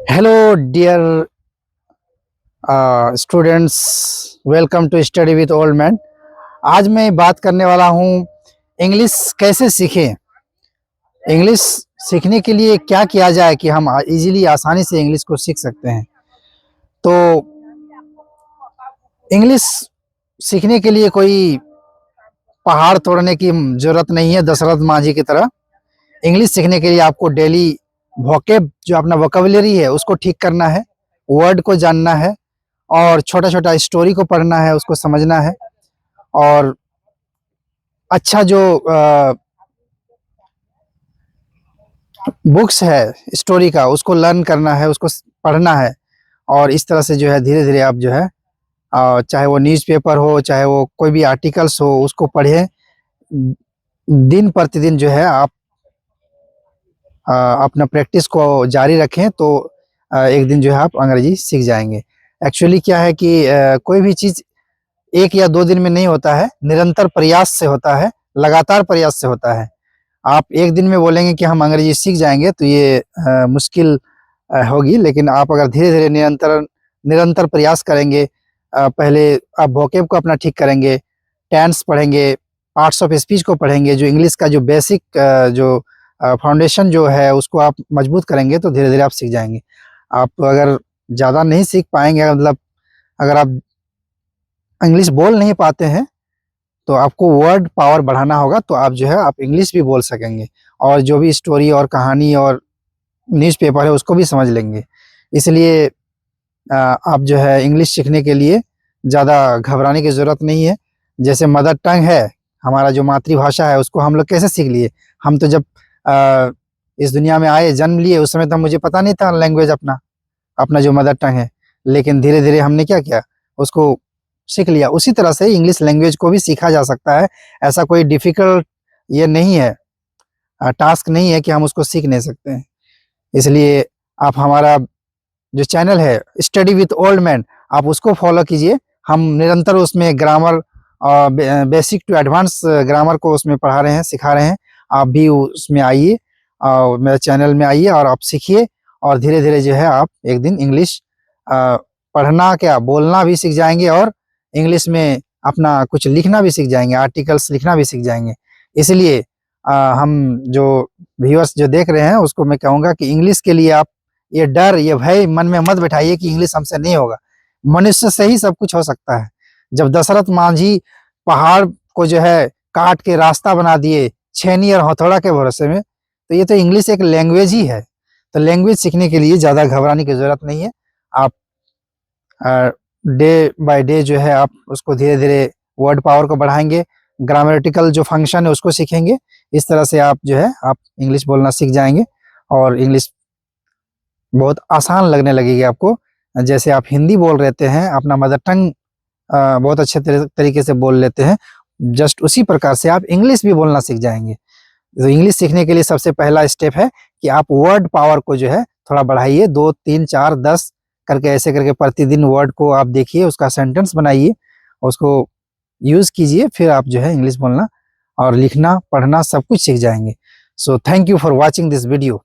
Hello dear students, welcome to study with old man. आज मैं बात करने वाला हूँ इंग्लिश कैसे सीखें। इंग्लिश सीखने के लिए क्या किया जाए कि हम इजीली आसानी से इंग्लिश को सीख सकते हैं। तो इंग्लिश सीखने के लिए कोई पहाड़ तोड़ने की जरूरत नहीं है दशरथ मांझी की तरह। इंग्लिश सीखने के लिए आपको डेली वोकेब जो अपना वोकेबुलरी है उसको ठीक करना है, वर्ड को जानना है और छोटा छोटा स्टोरी को पढ़ना है, उसको समझना है और अच्छा जो बुक्स है स्टोरी का उसको लर्न करना है, उसको पढ़ना है। और इस तरह से जो है धीरे धीरे आप जो है चाहे वो न्यूज़पेपर हो चाहे वो कोई भी आर्टिकल्स हो उसको पढ़ें। दिन प्रतिदिन जो है आप अपना प्रैक्टिस को जारी रखें तो एक दिन जो है आप अंग्रेजी सीख जाएंगे। एक्चुअली क्या है कि कोई भी चीज़ एक या दो दिन में नहीं होता है, निरंतर प्रयास से होता है, लगातार प्रयास से होता है। आप एक दिन में बोलेंगे कि हम अंग्रेजी सीख जाएंगे तो ये मुश्किल होगी, लेकिन आप अगर धीरे धीरे निरंतर निरंतर प्रयास करेंगे, पहले आप वोकेब को अपना ठीक करेंगे, टेंस पढ़ेंगे, पार्ट्स ऑफ स्पीच को पढ़ेंगे, जो इंग्लिश का जो बेसिक जो फाउंडेशन जो है उसको आप मजबूत करेंगे तो धीरे धीरे आप सीख जाएंगे। आप अगर ज़्यादा नहीं सीख पाएंगे, मतलब अगर आप इंग्लिश बोल नहीं पाते हैं तो आपको वर्ड पावर बढ़ाना होगा, तो आप जो है आप इंग्लिश भी बोल सकेंगे और जो भी स्टोरी और कहानी और न्यूज़पेपर है उसको भी समझ लेंगे। इसलिए आप जो है इंग्लिश सीखने के लिए ज़्यादा घबराने की ज़रूरत नहीं है। जैसे मदर टंग है, हमारा जो मातृभाषा है, उसको हम लोग कैसे सीख लिए। हम तो जब इस दुनिया में आए, जन्म लिए, उस समय तो मुझे पता नहीं था लैंग्वेज अपना अपना जो मदर टंग है, लेकिन धीरे धीरे हमने क्या किया, उसको सीख लिया। उसी तरह से इंग्लिश लैंग्वेज को भी सीखा जा सकता है। ऐसा कोई डिफिकल्ट ये नहीं है, टास्क नहीं है कि हम उसको सीख नहीं सकते हैं। इसलिए आप हमारा जो चैनल है स्टडी विथ ओल्ड मैन, आप उसको फॉलो कीजिए। हम निरंतर उसमें ग्रामर और बेसिक टू एडवांस ग्रामर को उसमें पढ़ा रहे हैं, सिखा रहे हैं। आप भी उसमें आइए और मेरे चैनल में आइए और आप सीखिए और धीरे धीरे जो है आप एक दिन इंग्लिश पढ़ना क्या बोलना भी सीख जाएंगे और इंग्लिश में अपना कुछ लिखना भी सीख जाएंगे, आर्टिकल्स लिखना भी सीख जाएंगे। इसलिए हम जो व्यूअर्स जो देख रहे हैं उसको मैं कहूँगा कि इंग्लिश के लिए आप ये डर ये भय मन में मत बैठाइए कि इंग्लिश हमसे नहीं होगा। मनुष्य से ही सब कुछ हो सकता है। जब दशरथ मांझी पहाड़ को जो है काट के रास्ता बना दिए छेनी और हथौड़ा के भरोसे में, तो ये तो इंग्लिश एक लैंग्वेज ही है। तो लैंग्वेज सीखने के लिए ज़्यादा घबराने की ज़रूरत नहीं है। आप डे बाय डे जो है आप उसको धीरे धीरे वर्ड पावर को बढ़ाएंगे, ग्रामेटिकल जो फंक्शन है उसको सीखेंगे। इस तरह से आप जो है आप इंग्लिश बोलना सीख जाएंगे और इंग्लिश बहुत आसान लगने लगेगी आपको। जैसे आप हिंदी बोल लेते हैं, अपना मदर टंग बहुत अच्छे तरीके से बोल लेते हैं, जस्ट उसी प्रकार से आप इंग्लिश भी बोलना सीख जाएंगे। तो इंग्लिश सीखने के लिए सबसे पहला स्टेप है कि आप वर्ड पावर को जो है थोड़ा बढ़ाइए, 2 3 4 10 करके ऐसे करके प्रतिदिन वर्ड को आप देखिए, उसका सेंटेंस बनाइए, उसको यूज कीजिए, फिर आप जो है इंग्लिश बोलना और लिखना पढ़ना सब कुछ सीख जाएंगे। So thank you for watching this video.